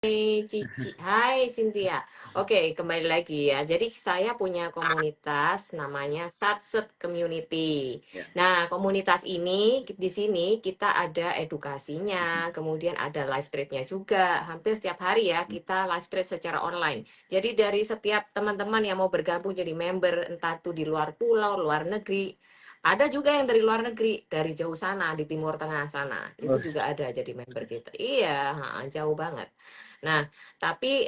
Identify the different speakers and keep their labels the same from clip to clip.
Speaker 1: Hai Cici, hai Cynthia. Oke, kembali lagi ya. Jadi saya punya komunitas namanya Satset Community.
Speaker 2: Ya.
Speaker 1: Nah, komunitas ini di sini kita ada edukasinya, kemudian ada live trade-nya juga. Hampir setiap hari ya kita live trade secara online. Jadi dari setiap teman-teman yang mau bergabung jadi member, entah itu di luar pulau, luar negeri, ada juga yang dari luar negeri, dari jauh sana, di Timur Tengah sana. Itu
Speaker 2: Oh,
Speaker 1: juga ada jadi member kita. Iya, jauh banget. Nah, tapi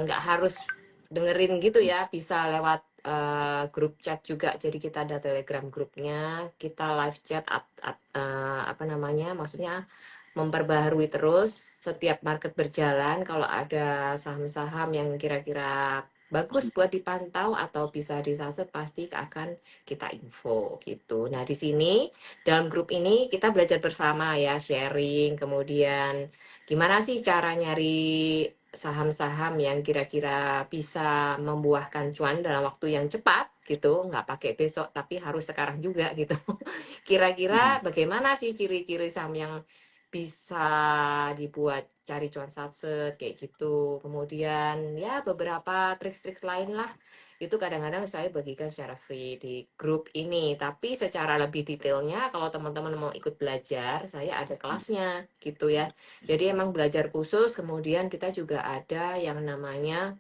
Speaker 1: nggak harus dengerin gitu ya, bisa lewat grup chat juga. Jadi kita ada Telegram grupnya, kita live chat, apa namanya, maksudnya memperbaharui terus setiap market berjalan. Kalau ada saham-saham yang kira-kira bagus buat dipantau atau bisa disaset, pasti akan kita info gitu. Nah, di sini dalam grup ini kita belajar bersama ya, sharing, kemudian gimana sih cara nyari saham-saham yang kira-kira bisa membuahkan cuan dalam waktu yang cepat gitu, nggak pakai besok tapi harus sekarang juga gitu. Kira-kira bagaimana sih ciri-ciri saham yang bisa dibuat cari cuan satset kayak gitu. Kemudian ya beberapa trik-trik lain lah. Itu kadang-kadang saya bagikan secara free di grup ini. Tapi secara lebih detailnya kalau teman-teman mau ikut belajar, saya ada kelasnya gitu ya. Jadi emang belajar khusus, kemudian kita juga ada yang namanya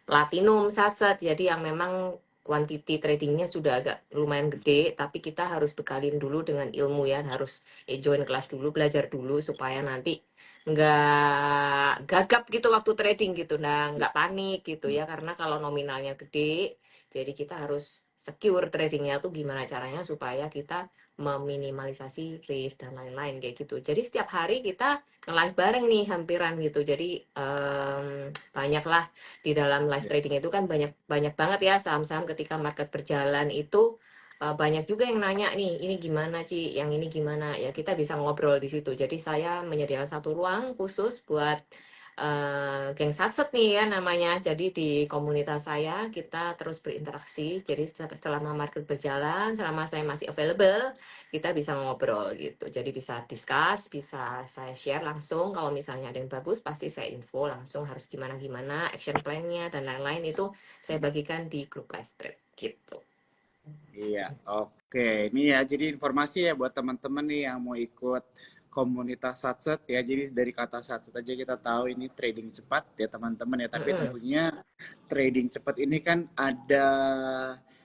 Speaker 1: platinum saset. Jadi yang memang quantity tradingnya sudah agak lumayan gede, tapi kita harus bekalin dulu dengan ilmu ya, harus join kelas dulu, belajar dulu supaya nanti nggak gagap gitu waktu trading gitu, nah nggak panik gitu ya, karena kalau nominalnya gede, jadi kita harus secure tradingnya tuh gimana caranya supaya kita meminimalisasi risk dan lain-lain kayak gitu. Jadi setiap hari kita live bareng nih hampiran gitu. Jadi banyak lah di dalam live
Speaker 2: ya.
Speaker 1: trading itu kan banyak banyak banget ya saham-saham ketika market berjalan itu banyak juga yang nanya nih, ini gimana Ci, yang ini gimana ya, kita bisa ngobrol di situ. Jadi saya menyediakan satu ruang khusus buat geng satset nih ya namanya. Jadi di komunitas saya kita terus berinteraksi. Jadi selama market berjalan, selama saya masih available, kita bisa ngobrol gitu. Jadi bisa discuss, bisa saya share langsung. Kalau misalnya ada yang bagus, pasti saya info langsung harus gimana-gimana, action plan-nya dan lain-lain itu saya bagikan di grup live trade gitu.
Speaker 2: Iya, oke. Ini ya, jadi informasi ya buat teman-teman nih yang mau ikut komunitas Satset ya. Jadi dari kata Satset aja kita tahu ini trading cepat ya teman-teman ya. Tapi
Speaker 1: Mm-mm.
Speaker 2: tentunya trading cepat ini kan ada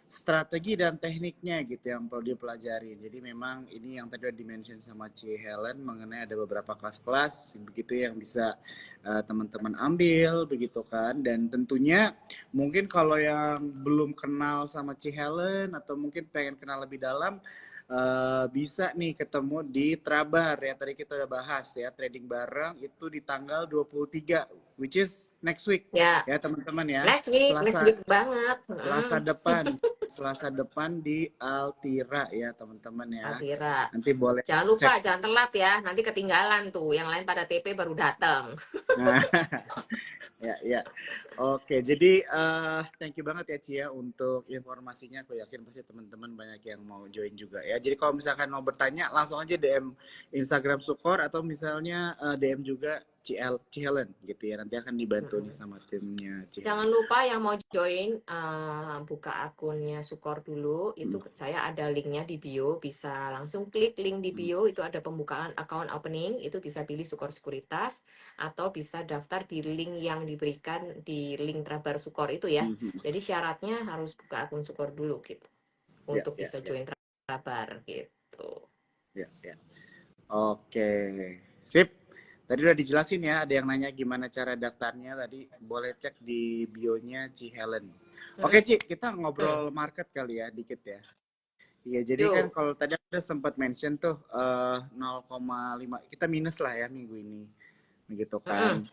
Speaker 2: strategi dan tekniknya gitu yang perlu dipelajari. Jadi memang ini yang tadi udah dimention sama Ci Helen mengenai ada beberapa kelas-kelas begitu yang bisa teman-teman ambil begitu kan. Dan tentunya mungkin kalau yang belum kenal sama Ci Helen atau mungkin pengen kenal lebih dalam bisa nih ketemu di Trabar ya, tadi kita udah bahas ya, trading bareng itu di tanggal 23 which is next week
Speaker 1: Ya,
Speaker 2: ya teman-teman ya,
Speaker 1: next
Speaker 2: Selasa
Speaker 1: week banget.
Speaker 2: Selasa depan Selasa depan di Altira ya teman-teman ya,
Speaker 1: Altira.
Speaker 2: nanti boleh
Speaker 1: Jangan lupa,
Speaker 2: cek.
Speaker 1: jangan telat ya. Nanti ketinggalan tuh. Yang lain pada TP baru datang.
Speaker 2: Nah, ya, ya. Oke, jadi thank you banget ya Cia untuk informasinya. Aku yakin pasti teman-teman banyak yang mau join juga ya. Jadi kalau misalkan mau bertanya, langsung aja DM Instagram Sukor atau misalnya DM juga Cihelen gitu ya. Nanti akan dibantu nih sama timnya
Speaker 1: Jangan
Speaker 2: Cihelen.
Speaker 1: lupa yang mau join, buka akunnya Sukor dulu. Itu saya ada linknya di bio. Bisa langsung klik link di bio. Itu ada pembukaan account opening. Itu bisa pilih Sukor Sekuritas. Atau bisa daftar di link yang diberikan di link Trabar Sukor itu ya. Jadi syaratnya harus buka akun Sukor dulu gitu.
Speaker 2: Ya,
Speaker 1: Untuk
Speaker 2: ya,
Speaker 1: bisa
Speaker 2: ya,
Speaker 1: join Trabar gitu.
Speaker 2: ya, ya. Oke, sip. Tadi udah dijelasin ya, ada yang nanya gimana cara daftarnya tadi. Boleh cek di bio-nya Ci Helen. Oke,
Speaker 1: Mm-mm.
Speaker 2: Ci, kita ngobrol market kali ya, dikit ya. Iya, jadi kan
Speaker 1: Yuk.
Speaker 2: kalau tadi ada sempat mention tuh 0,5 kita minus lah ya minggu ini. Begitu
Speaker 1: Mm-mm.
Speaker 2: kan.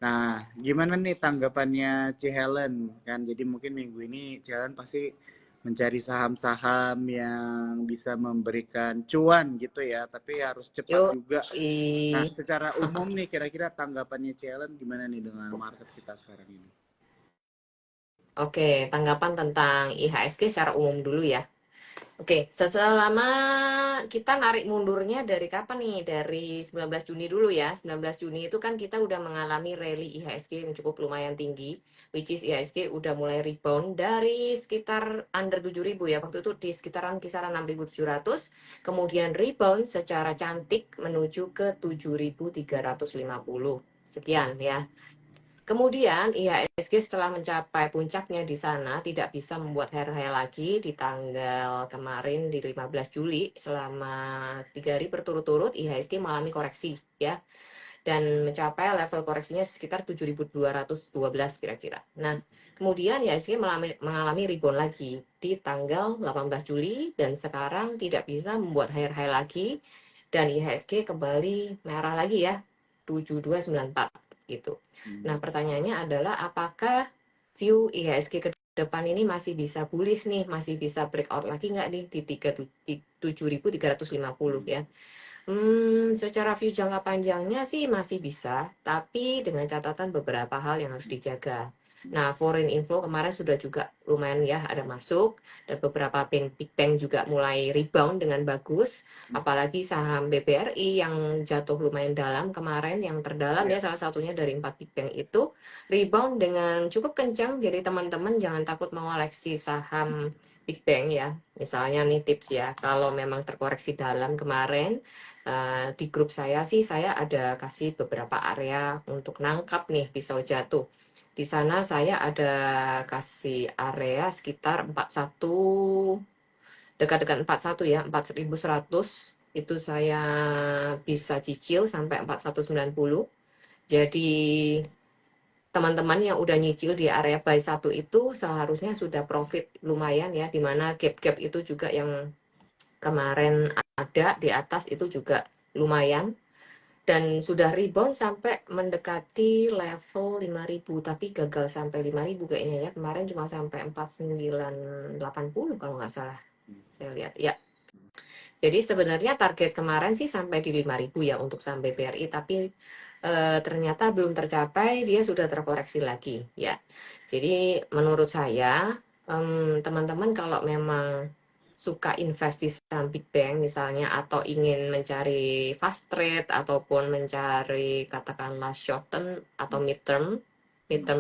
Speaker 2: Nah, gimana nih tanggapannya Ci Helen kan? Jadi mungkin minggu ini Ci Helen pasti mencari saham-saham yang bisa memberikan cuan gitu ya, tapi harus cepat
Speaker 1: Yuk.
Speaker 2: juga. Nah,
Speaker 1: I.
Speaker 2: secara umum nih kira-kira tanggapannya Ci Helen gimana nih dengan market kita sekarang ini?
Speaker 1: Oke, tanggapan tentang IHSG secara umum dulu ya. Oke, selama kita narik mundurnya dari kapan nih? Dari 19 Juni dulu ya. 19 Juni itu kan kita udah mengalami rally IHSG yang cukup lumayan tinggi, which is IHSG udah mulai rebound dari sekitar under 7.000 ya. Waktu itu di sekitaran kisaran 6.700, kemudian rebound secara cantik menuju ke 7.350. Sekian ya. Kemudian IHSG setelah mencapai puncaknya di sana tidak bisa membuat high lagi di tanggal kemarin di 15 Juli selama 3 hari berturut-turut IHSG mengalami koreksi ya dan mencapai level koreksinya sekitar 7.212 kira-kira. Nah, kemudian IHSG mengalami rebound lagi di tanggal 18 Juli dan sekarang tidak bisa membuat high lagi dan IHSG kembali merah lagi ya 7294 gitu. Nah, pertanyaannya adalah apakah view IHSG ke depan ini masih bisa bullish nih, masih bisa breakout lagi nggak nih di 7.350 ya. Secara view jangka panjangnya sih masih bisa, tapi dengan catatan beberapa hal yang harus dijaga. Nah, foreign inflow kemarin sudah juga lumayan ya ada masuk, dan beberapa big bank juga mulai rebound dengan bagus, apalagi saham BBRI yang jatuh lumayan dalam kemarin, yang terdalam ya salah satunya dari 4 big bank itu, rebound dengan cukup kencang, jadi teman-teman jangan takut mengoleksi saham big bank ya. Misalnya nih tips ya, kalau memang terkoreksi dalam kemarin, di grup saya sih saya ada kasih beberapa area untuk nangkap nih pisau jatuh. Di sana saya ada kasih area sekitar 41, dekat-dekat 41 ya, 4.100 itu saya bisa cicil sampai 4190. Jadi teman-teman yang udah nyicil di area buy 1 itu seharusnya sudah profit lumayan ya, dimana gap-gap itu juga yang kemarin ada di atas itu juga lumayan dan sudah rebound sampai mendekati level 5.000 tapi gagal sampai 5.000 kayaknya ya, kemarin cuma sampai 4.980 kalau nggak salah saya lihat ya. Jadi sebenarnya target kemarin sih sampai di 5.000 ya untuk saham BBRI, tapi ternyata belum tercapai, dia sudah terkoreksi lagi ya. Jadi menurut saya teman-teman kalau memang suka invest di saham big bank misalnya, atau ingin mencari fast trade ataupun mencari katakanlah short term atau mid term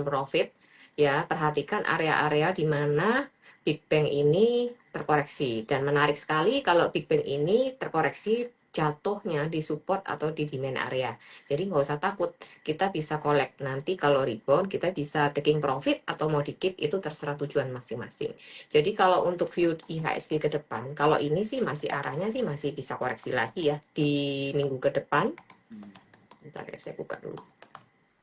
Speaker 1: profit ya, perhatikan area-area di mana Big Bang ini terkoreksi. Dan menarik sekali kalau Big Bang ini terkoreksi jatuhnya di support atau di demand area. Jadi nggak usah takut, kita bisa collect. Nanti kalau rebound, kita bisa taking profit atau mau di keep, itu terserah tujuan masing-masing. Jadi kalau untuk view IHSG ke depan, kalau ini sih masih arahnya sih masih bisa koreksi lagi ya di minggu ke depan. Bentar ya, saya buka dulu.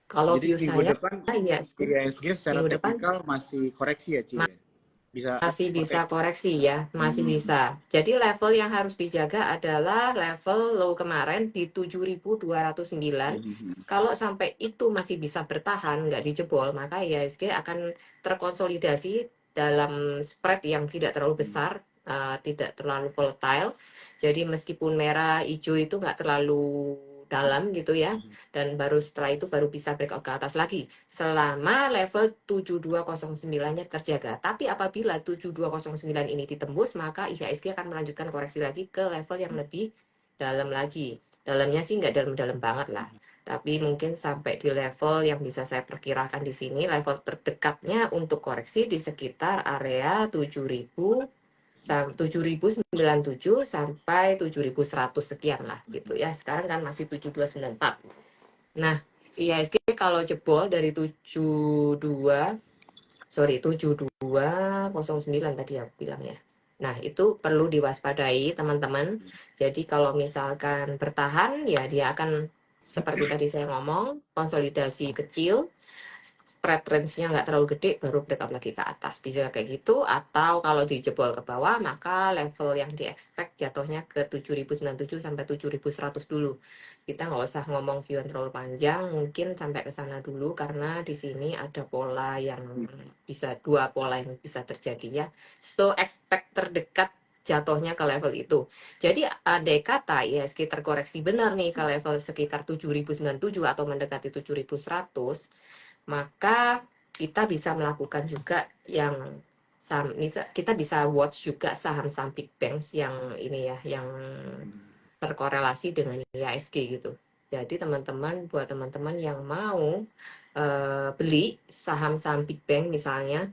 Speaker 1: Kalau
Speaker 2: Jadi
Speaker 1: view
Speaker 2: minggu
Speaker 1: saya,
Speaker 2: depan
Speaker 1: IHSG
Speaker 2: IHSG secara
Speaker 1: minggu depan
Speaker 2: teknikal masih koreksi ya, Ci? Bisa
Speaker 1: masih
Speaker 2: pakai.
Speaker 1: bisa koreksi ya, masih bisa. Jadi level yang harus dijaga adalah level low kemarin di 7.209. Kalau sampai itu masih bisa bertahan, nggak dijebol, maka IHSG akan terkonsolidasi dalam spread yang tidak terlalu besar, tidak terlalu volatile. Jadi meskipun merah, hijau itu nggak terlalu dalam gitu ya, dan baru setelah itu baru bisa breakout ke atas lagi selama level 7209-nya terjaga. Tapi apabila 7209 ini ditembus, maka IHSG akan melanjutkan koreksi lagi ke level yang lebih dalam lagi. Dalamnya sih nggak dalam-dalam banget lah, tapi mungkin sampai di level yang bisa saya perkirakan di sini, level terdekatnya untuk koreksi di sekitar area 7.097 sampai 7.100 sekian lah gitu ya. Sekarang kan masih 7294. Nah, IHSG kalau jebol dari 7209 tadi ya bilang ya. Nah, itu perlu diwaspadai teman-teman. Jadi kalau misalkan bertahan ya dia akan seperti tadi saya ngomong, konsolidasi kecil, spread range-nya nggak terlalu gede, baru breakout lagi ke atas. Bisa kayak gitu, atau kalau dijebol ke bawah, maka level yang di-expect jatuhnya ke 7.097 sampai 7.100 dulu. Kita nggak usah ngomong view yang terlalu panjang, mungkin sampai ke sana dulu, karena di sini ada pola yang bisa, dua pola yang bisa terjadi ya. So, expect terdekat jatuhnya ke level itu. Jadi andai kata ya sekitar koreksi benar nih ke level sekitar 7.097 atau mendekati 7.100, maka kita bisa melakukan juga yang kita bisa watch juga saham-saham big banks yang ini ya, yang terkorelasi dengan IHSG gitu. Jadi teman-teman, buat teman-teman yang mau beli saham-saham big bank misalnya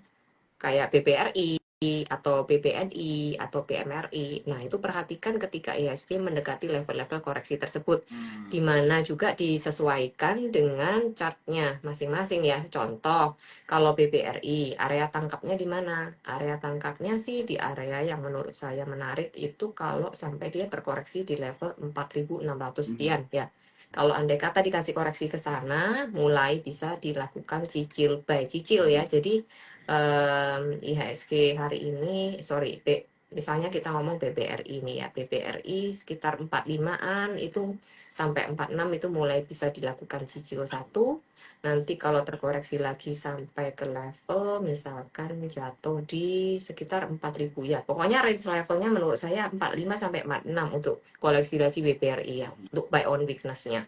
Speaker 1: kayak BBRI atau BBNI atau BMRI. Nah, itu perhatikan ketika IHSG mendekati level-level koreksi tersebut, di mana juga disesuaikan dengan chartnya masing-masing ya. Contoh, kalau BBRI, area tangkapnya di mana? Area tangkapnya sih di area yang menurut saya menarik itu kalau sampai dia terkoreksi di level 4.600 sekian ya. Kalau andai kata dikasih koreksi ke sana, mulai bisa dilakukan cicil by cicil ya. Jadi IHSG hari ini, misalnya kita ngomong BBRI ini ya, BBRI sekitar 45-an itu sampai 46 itu mulai bisa dilakukan cicil satu. Nanti kalau terkoreksi lagi sampai ke level misalkan jatuh di sekitar 4.000 ya. Pokoknya range levelnya menurut saya 45 sampai 46 untuk koleksi lagi BBRI ya, untuk buy on weakness-nya.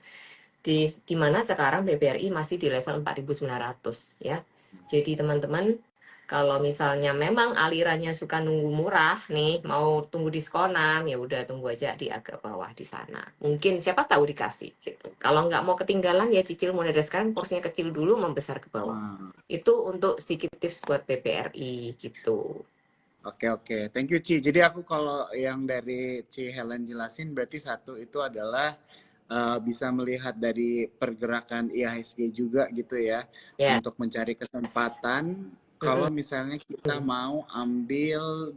Speaker 1: Di mana sekarang BBRI masih di level 4.900 ya. Jadi teman-teman, kalau misalnya memang alirannya suka nunggu murah nih, mau tunggu diskonan, ya udah tunggu aja di agak bawah di sana. Mungkin siapa tahu dikasih gitu. Kalau nggak mau ketinggalan ya cicil mulai dari sekarang, porsinya kecil dulu, membesar ke bawah. Itu untuk sedikit tips buat BBRI gitu.
Speaker 2: Oke, thank you Ci. Jadi aku kalau yang dari Ci Helen jelasin berarti satu itu adalah bisa melihat dari pergerakan IHSG juga gitu ya,
Speaker 1: Ya.
Speaker 2: untuk mencari kesempatan kalau misalnya kita mau ambil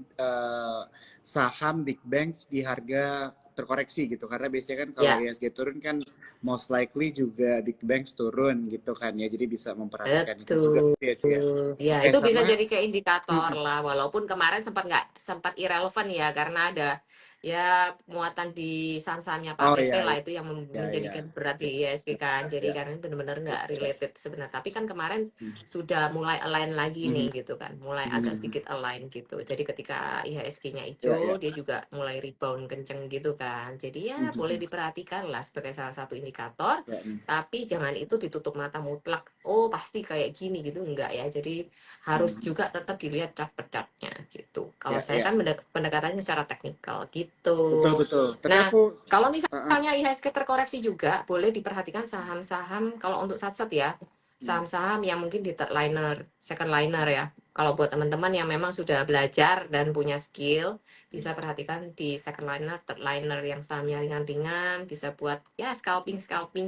Speaker 2: saham big banks di harga terkoreksi gitu, karena biasanya kan kalau
Speaker 1: Ya,
Speaker 2: IHSG turun kan most likely juga big banks turun gitu kan ya, jadi bisa memperhatikan itu juga
Speaker 1: betul.
Speaker 2: ya Ci ya.
Speaker 1: Ya,
Speaker 2: Oke,
Speaker 1: itu bisa
Speaker 2: sama
Speaker 1: jadi kayak indikator lah. Walaupun kemarin sempat irrelevant ya, karena ada ya muatan di saham-sahamnya Pak
Speaker 2: oh
Speaker 1: Pepe
Speaker 2: iya
Speaker 1: lah
Speaker 2: iya
Speaker 1: itu yang
Speaker 2: iya
Speaker 1: menjadikan berat di ISG kan. Jadi
Speaker 2: iya.
Speaker 1: karena benar-benar nggak related sebenarnya. Tapi kan kemarin
Speaker 2: Hmm.
Speaker 1: sudah mulai align lagi nih
Speaker 2: Mhm.
Speaker 1: gitu kan, mulai agak
Speaker 2: Mhm.
Speaker 1: sedikit align gitu. Jadi ketika IHSG-nya
Speaker 2: Ya,
Speaker 1: hijau,
Speaker 2: ya.
Speaker 1: dia juga mulai rebound kenceng gitu kan. Jadi ya boleh
Speaker 2: Mhm.
Speaker 1: diperhatikan lah sebagai salah satu indikator.
Speaker 2: Ya, nih.
Speaker 1: Tapi jangan itu ditutup mata mutlak. Oh pasti kayak gini gitu enggak ya. Jadi harus
Speaker 2: Mhm.
Speaker 1: juga tetap dilihat chart per chartnya gitu. Kalau
Speaker 2: Ya,
Speaker 1: saya
Speaker 2: ya.
Speaker 1: kan pendekatannya secara teknikal gitu.
Speaker 2: Betul, betul. Tapi
Speaker 1: Nah,
Speaker 2: aku
Speaker 1: kalau
Speaker 2: uh-uh.
Speaker 1: misalnya IHSG terkoreksi juga, boleh diperhatikan saham-saham kalau untuk saat-saat ya, saham-saham yang mungkin di third liner, second liner ya. Kalau buat teman-teman yang memang sudah belajar dan punya skill, bisa perhatikan di second liner, third liner yang sahamnya ringan-ringan, bisa buat ya scalping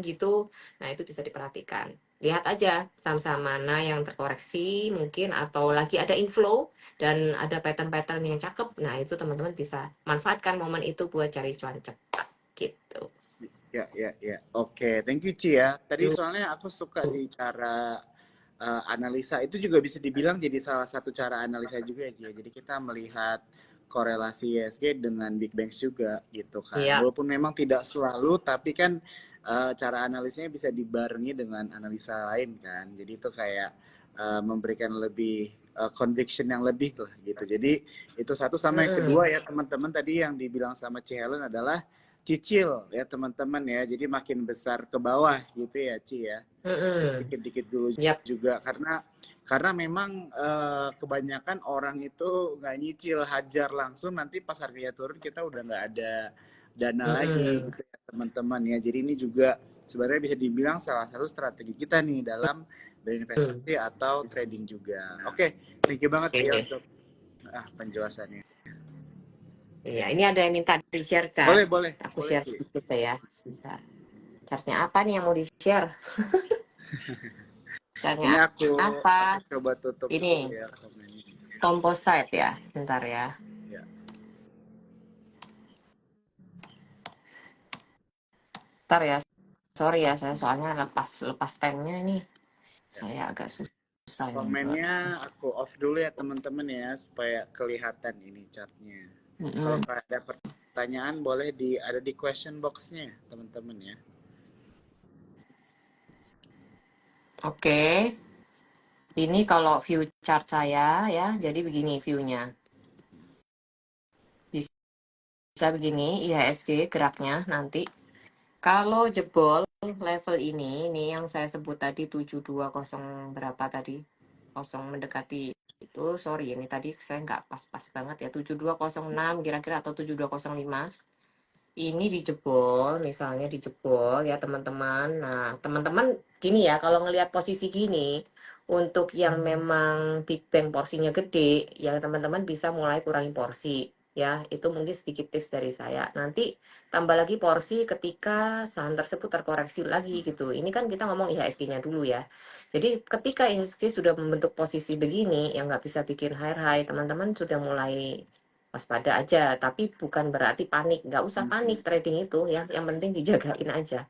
Speaker 1: gitu. Nah, itu bisa diperhatikan. Lihat aja saham-saham mana yang terkoreksi mungkin atau lagi ada inflow dan ada pattern-pattern yang cakep. Nah, itu teman-teman bisa manfaatkan momen itu buat cari cuan cepat gitu.
Speaker 2: Ya, ya, ya. Oke, thank you Ci ya. Tadi
Speaker 1: Yuk.
Speaker 2: soalnya aku suka sih cara analisa. Itu juga bisa dibilang jadi salah satu cara analisa juga ya Ci. Jadi kita melihat korelasi ISG dengan big banks juga gitu kan.
Speaker 1: Iya.
Speaker 2: Walaupun memang tidak selalu, tapi kan cara analisanya bisa dibarengi dengan analisa lain kan. Jadi itu kayak memberikan lebih conviction yang lebih lah gitu. Jadi itu satu, sama yang kedua ya teman-teman, tadi yang dibilang sama Ci Helen adalah cicil ya teman-teman ya, jadi makin besar ke bawah gitu ya Ci ya, dikit-dikit dulu
Speaker 1: Yap.
Speaker 2: juga, karena memang kebanyakan orang itu nggak nyicil, hajar langsung, nanti pas harganya turun kita udah nggak ada dana lagi gitu ya teman-teman ya. Jadi ini juga sebenarnya bisa dibilang salah satu strategi kita nih dalam berinvestasi atau trading juga. Oke, thank you banget ya untuk penjelasannya.
Speaker 1: Iya, ini ada yang minta di-share chart.
Speaker 2: Boleh
Speaker 1: Aku
Speaker 2: boleh
Speaker 1: share
Speaker 2: Ci.
Speaker 1: sedikit ya, sebentar. Chartnya apa nih yang mau di-share?
Speaker 2: Ini
Speaker 1: Chartnya
Speaker 2: aku
Speaker 1: apa?
Speaker 2: coba tutup dulu
Speaker 1: Ini
Speaker 2: ya komennya.
Speaker 1: composite ya, sebentar ya.
Speaker 2: Ya.
Speaker 1: Ntar ya, sorry ya, saya soalnya lepas tanknya nih. Saya agak susah ini buat.
Speaker 2: Komennya aku off dulu ya teman-teman ya, supaya kelihatan ini chartnya. Kalau nggak ada pertanyaan boleh ada di question boxnya teman-teman ya.
Speaker 1: Oke. Ini kalau view chart saya ya, jadi begini view-nya. Bisa begini, IHSG geraknya nanti. Kalau jebol level ini yang saya sebut tadi 720 berapa tadi? mendekati itu, sorry ini tadi saya nggak pas-pas banget ya, 7206 kira-kira atau 7205 ini dijebol, misalnya dijebol ya teman-teman. Nah, teman-teman gini ya, kalau ngelihat posisi gini, untuk yang memang Big Bang porsinya gede, ya teman-teman bisa mulai kurangi porsi. Ya, itu mungkin sedikit tips dari saya. Nanti tambah lagi porsi ketika saham tersebut terkoreksi lagi gitu. Ini kan kita ngomong IHSG-nya dulu ya. Jadi ketika IHSG sudah membentuk posisi begini, yang nggak bisa bikin high, teman-teman sudah mulai waspada aja, tapi bukan berarti panik. Nggak usah panik trading itu ya, yang penting dijagain aja.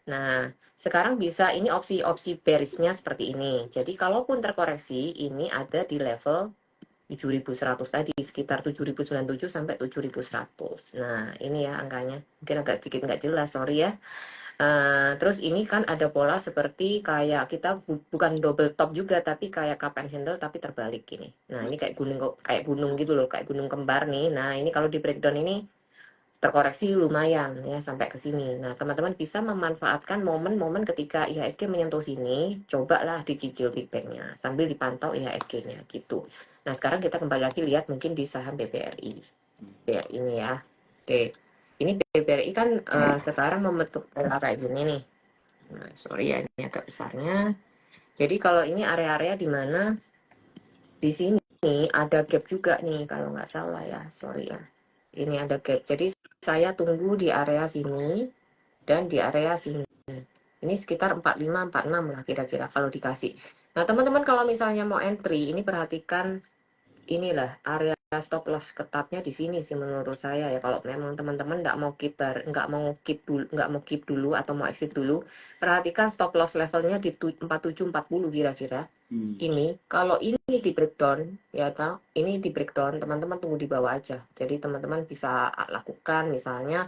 Speaker 1: Nah, sekarang bisa ini opsi-opsi bearish-nya seperti ini. Jadi kalaupun terkoreksi, ini ada di level 7.100 tadi, sekitar 7.097 sampai 7.100. Nah, ini ya angkanya. Mungkin agak sedikit nggak jelas, sorry ya. Terus ini kan ada pola seperti kayak kita bukan double top juga, tapi kayak cup and handle tapi terbalik gini. Nah ini kayak gunung gitu loh, kayak gunung kembar nih. Nah ini kalau di breakdown ini terkoreksi lumayan ya sampai ke sini. Nah teman-teman bisa memanfaatkan momen-momen ketika IHSG menyentuh sini, cobalah dicicil Big Bang-nya sambil dipantau IHSG-nya gitu. Nah sekarang kita kembali lagi lihat mungkin di saham BBRI. BRI ini ya. Oke. Ini BBRI kan sekarang membentuk pola kayak gini nih. Nah, sorry ya, ini agak besarnya. Jadi kalau ini area-area di mana di sini ada gap juga nih, kalau nggak salah ya, sorry ya. Ini ada gap. Jadi saya tunggu di area sini dan di area sini. Ini sekitar 45-46 lah kira-kira kalau dikasih. Nah, teman-teman kalau misalnya mau entry, ini perhatikan inilah area stop loss ketatnya di sini sih menurut saya ya. Kalau memang teman-teman nggak mau keep dulu atau mau exit dulu, perhatikan stop loss levelnya di 4740 kira-kira. Ini kalau ini di breakdown ya kan, ini di breakdown teman-teman tunggu di bawah aja. Jadi teman-teman bisa lakukan misalnya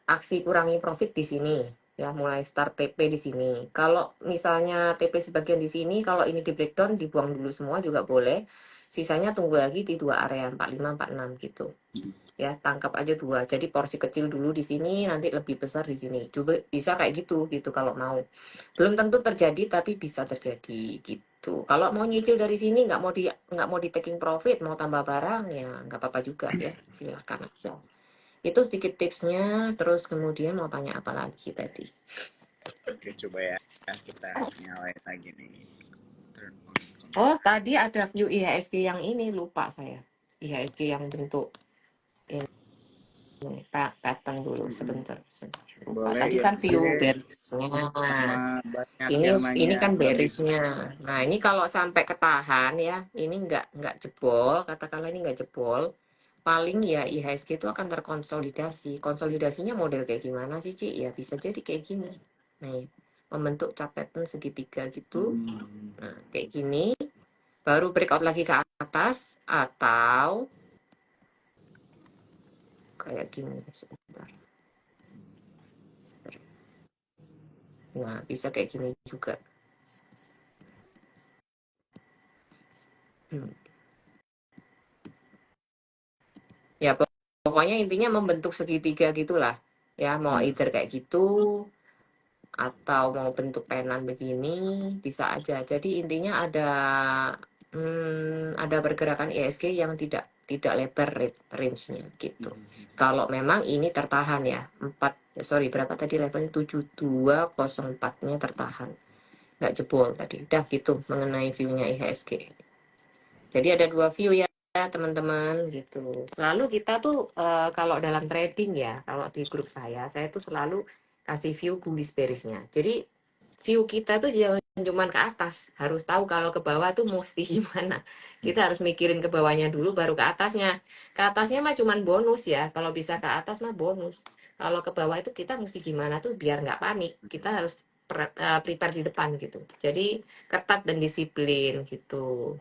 Speaker 1: aksi kurangi profit di sini ya, mulai start TP di sini. Kalau misalnya TP sebagian di sini, kalau ini di breakdown dibuang dulu semua juga boleh. Sisanya tunggu lagi di dua area 45-46 gitu. Ya, tangkap aja dua. Jadi porsi kecil dulu di sini, nanti lebih besar di sini. Juga bisa kayak gitu kalau mau. Belum tentu terjadi tapi bisa terjadi gitu. Kalau mau nyicil dari sini nggak mau di taking profit, mau tambah barang ya nggak apa-apa juga ya. Silakan aja. Itu sedikit tipsnya, terus kemudian mau tanya apa lagi tadi?
Speaker 2: Oke, coba ya kita nyalain lagi nih. Turn on.
Speaker 1: Oh, tadi ada view IHSG yang ini, lupa saya. IHSG yang bentuk ini, pattern dulu, sebentar. Lupa.
Speaker 2: Boleh
Speaker 1: Tadi
Speaker 2: ya
Speaker 1: kan
Speaker 2: sih,
Speaker 1: view bearish-nya.
Speaker 2: sama banyak
Speaker 1: Ini
Speaker 2: yang
Speaker 1: ini
Speaker 2: nanya
Speaker 1: kan
Speaker 2: lebih.
Speaker 1: bearish-nya. Nah, ini kalau sampai ketahan ya, ini nggak jebol, katakanlah ini nggak jebol, paling ya IHSG itu akan terkonsolidasi. Konsolidasinya model kayak gimana sih, Ci? Ya bisa jadi kayak gini. Nih, membentuk chart pattern segitiga gitu. Nah, kayak gini, baru breakout lagi ke atas, atau kayak gini. Sebentar. Nah, bisa kayak gini juga. Ya, pokoknya intinya membentuk segitiga gitulah. Ya, mau either kayak gitu, atau mau bentuk penan begini, bisa aja. Jadi intinya ada pergerakan ISG yang tidak lebar range-nya gitu. Kalau memang ini tertahan ya, berapa tadi levelnya, 7204-nya tertahan. Nggak jebol tadi. Udah gitu mengenai view-nya IHSG. Jadi ada dua view ya teman-teman gitu. Selalu kita tuh kalau dalam trading ya, kalau di grup saya tuh selalu kasih view bullish bearish-nya. Jadi view kita tuh jangan cuma ke atas, harus tahu kalau ke bawah tuh mesti gimana. Kita harus mikirin ke bawahnya dulu baru ke atasnya. Ke atasnya mah cuman bonus ya. Kalau bisa ke atas mah bonus. Kalau ke bawah itu kita mesti gimana tuh biar nggak panik. Kita harus prepare di depan gitu. Jadi ketat dan disiplin gitu.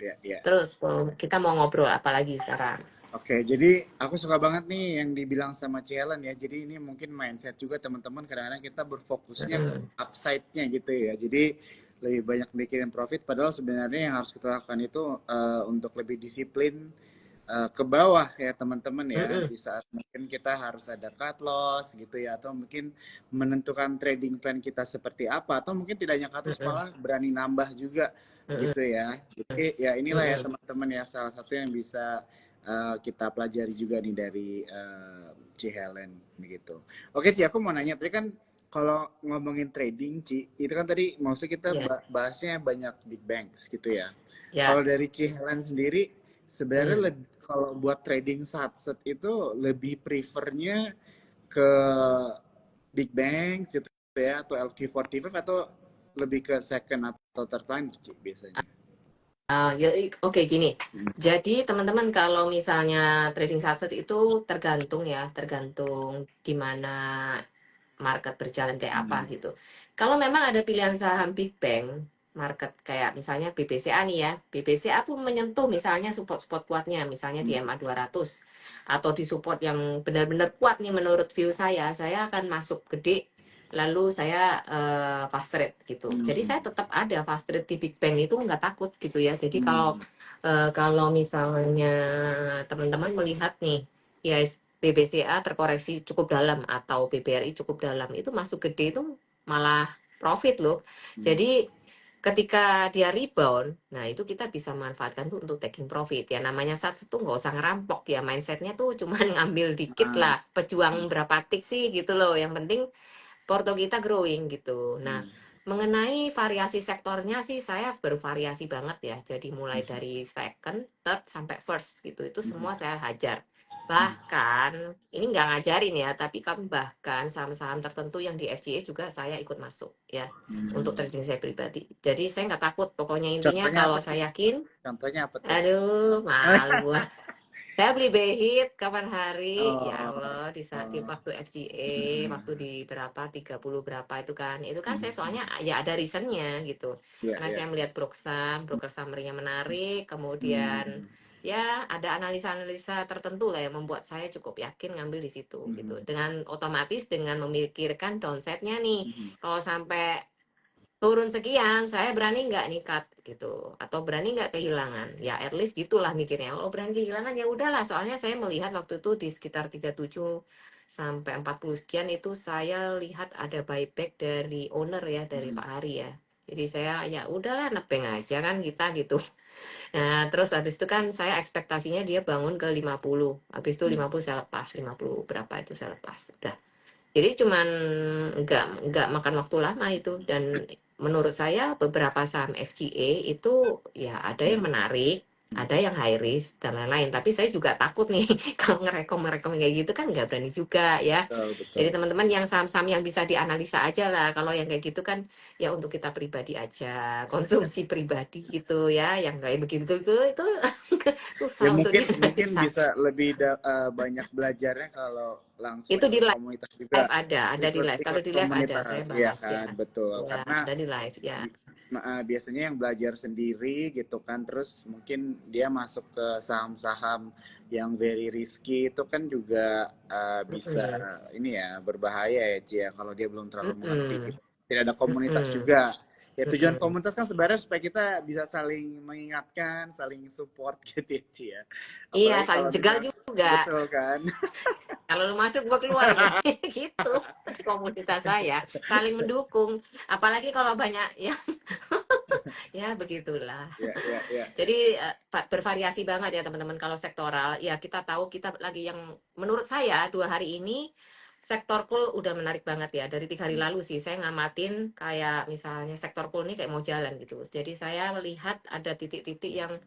Speaker 2: Ya, ya.
Speaker 1: Terus kita mau ngobrol apa lagi sekarang?
Speaker 2: Oke, jadi aku suka banget nih yang dibilang sama Cielen ya. Jadi ini mungkin mindset juga teman-teman. Kadang-kadang kita berfokusnya ke upside-nya gitu ya. Jadi lebih banyak mikirin profit. Padahal sebenarnya yang harus kita lakukan itu untuk lebih disiplin ke bawah ya teman-teman ya,
Speaker 1: Mm-mm.
Speaker 2: di saat mungkin kita harus ada cut loss gitu ya, atau mungkin menentukan trading plan kita seperti apa, atau mungkin tidak hanya cut loss
Speaker 1: Mm-mm.
Speaker 2: malah berani nambah juga
Speaker 1: Mm-mm.
Speaker 2: gitu ya. Jadi ya inilah ya
Speaker 1: Mm-mm.
Speaker 2: teman-teman ya, salah satu yang bisa kita pelajari juga nih dari Ci Helen begitu. Oke Ci, aku mau nanya tadi kan kalau ngomongin trading Ci, itu kan tadi maksudnya kita
Speaker 1: Ya,
Speaker 2: bahasnya banyak big banks gitu ya.
Speaker 1: ya.
Speaker 2: Kalau dari Ci Helen sendiri sebenarnya
Speaker 1: Hmm.
Speaker 2: kalau buat trading satset itu lebih prefernya ke big bank gitu ya, atau LQ45, atau lebih ke second atau third line sih biasanya.
Speaker 1: Ya, oke gini.
Speaker 2: Hmm.
Speaker 1: Jadi teman-teman kalau misalnya trading satset itu tergantung ya, tergantung di mana market berjalan kayak apa
Speaker 2: Hmm.
Speaker 1: gitu. Kalau memang ada pilihan saham big bank, market kayak misalnya BBCA nih ya, BBCA tuh menyentuh misalnya support-support kuatnya, misalnya di
Speaker 2: Hmm.
Speaker 1: MA 200 atau di support yang benar-benar kuat nih menurut view saya akan masuk gede, lalu saya fast trade gitu. Jadi
Speaker 2: Hmm.
Speaker 1: saya tetap ada fast trade di big bank itu nggak takut gitu ya. Jadi kalau
Speaker 2: Hmm.
Speaker 1: kalau misalnya teman-teman melihat nih, ya BBCA terkoreksi cukup dalam atau BBRI cukup dalam, itu masuk gede itu malah profit loh.
Speaker 2: Hmm.
Speaker 1: Jadi ketika dia rebound, nah itu kita bisa manfaatkan tuh untuk taking profit. Ya namanya saat itu nggak usah ngerampok ya, mindsetnya tuh cuman ngambil dikit
Speaker 2: Ah.
Speaker 1: lah, pejuang berapa tik sih gitu loh. Yang penting porto kita growing gitu. Nah,
Speaker 2: Hmm.
Speaker 1: mengenai variasi sektornya sih saya bervariasi banget ya. Jadi mulai
Speaker 2: Hmm.
Speaker 1: dari second, third sampai first gitu. Itu
Speaker 2: Hmm.
Speaker 1: semua saya hajar. Bahkan ini nggak ngajarin ya, tapi kan bahkan saham-saham tertentu yang di FCA juga saya ikut masuk ya untuk
Speaker 2: Hmm.
Speaker 1: trading saya pribadi. Jadi saya nggak takut. Pokoknya intinya
Speaker 2: Contohnya apa
Speaker 1: kalau
Speaker 2: sih?
Speaker 1: saya yakin,
Speaker 2: Contohnya apa tuh?
Speaker 1: aduh malu. Saya beli Behit kapan hari, ya
Speaker 2: Oh.
Speaker 1: Allah, di
Speaker 2: Oh.
Speaker 1: waktu FGA,
Speaker 2: Hmm.
Speaker 1: waktu di berapa, 30 berapa itu kan saya
Speaker 2: Hmm.
Speaker 1: soalnya ya ada reasonnya gitu.
Speaker 2: Ya,
Speaker 1: Karena
Speaker 2: ya.
Speaker 1: saya melihat broker summary-nya menarik, kemudian
Speaker 2: Hmm.
Speaker 1: ya ada analisa-analisa tertentu lah yang membuat saya cukup yakin ngambil di situ gitu.
Speaker 2: Hmm.
Speaker 1: Dengan otomatis dengan memikirkan downside-nya nih,
Speaker 2: Hmm.
Speaker 1: kalau sampai turun sekian, saya berani nggak nih cut gitu, atau berani nggak kehilangan, ya at least gitulah mikirnya. Kalau berani kehilangan ya udahlah, soalnya saya melihat waktu itu di sekitar 37 sampai 40 sekian itu saya lihat ada buyback dari owner ya, dari
Speaker 2: Hmm.
Speaker 1: Pak Hari ya. Jadi saya ya udahlah nebeng aja kan kita gitu. Nah, terus habis itu kan saya ekspektasinya dia bangun ke 50, habis itu
Speaker 2: Hmm.
Speaker 1: 50 saya lepas, 50 berapa itu saya lepas. Udah, jadi cuman nggak makan waktu lama itu. Dan menurut saya beberapa saham FCA itu ya ada yang
Speaker 2: Ya.
Speaker 1: menarik, ada yang high risk dan lain-lain. Tapi saya juga takut nih kalau ngerekom kayak gitu kan nggak berani juga ya.
Speaker 2: Betul,
Speaker 1: Jadi
Speaker 2: betul.
Speaker 1: teman-teman yang saham-saham yang bisa dianalisa aja lah. Kalau yang kayak gitu kan ya untuk kita pribadi aja, konsumsi pribadi gitu ya. Yang kayak begitu itu
Speaker 2: Ya
Speaker 1: susah untuk
Speaker 2: mungkin
Speaker 1: dianalisa.
Speaker 2: bisa lebih banyak belajarnya kalau langsung
Speaker 1: Itu di
Speaker 2: ikut komunitas juga,
Speaker 1: live ada di
Speaker 2: ikut
Speaker 1: live. Kalau
Speaker 2: ikut
Speaker 1: di live ada, saya
Speaker 2: komunitas ya
Speaker 1: bahas ya.
Speaker 2: kan, betul.
Speaker 1: Ya,
Speaker 2: Karena
Speaker 1: ada di live ya.
Speaker 2: biasanya yang belajar sendiri gitu kan, terus mungkin dia masuk ke saham-saham yang very risky itu kan juga bisa
Speaker 1: Mm-mm.
Speaker 2: ini ya, berbahaya ya Ci ya, kalau dia belum terlalu mengerti
Speaker 1: Mm-mm.
Speaker 2: gitu. Tidak ada komunitas
Speaker 1: Mm-mm.
Speaker 2: juga. Ya tujuan
Speaker 1: Mm-mm.
Speaker 2: komunitas kan sebenarnya supaya kita bisa saling mengingatkan, saling support gitu ya Ci ya.
Speaker 1: Iya,
Speaker 2: Apalagi
Speaker 1: saling
Speaker 2: kalau
Speaker 1: jegal
Speaker 2: misalnya
Speaker 1: juga.
Speaker 2: betul kan.
Speaker 1: Kalau lu masuk, gua keluar jadi gitu. Komunitas saya saling mendukung. Apalagi kalau banyak ya, ya begitulah.
Speaker 2: Ya, ya, ya.
Speaker 1: Jadi bervariasi banget ya teman-teman. Kalau sektoral, ya kita tahu kita lagi yang menurut saya 2 hari ini sektor cool udah menarik banget ya. Dari 3 hari lalu sih saya ngamatin kayak misalnya sektor cool ini kayak mau jalan gitu. Jadi saya melihat ada titik-titik yang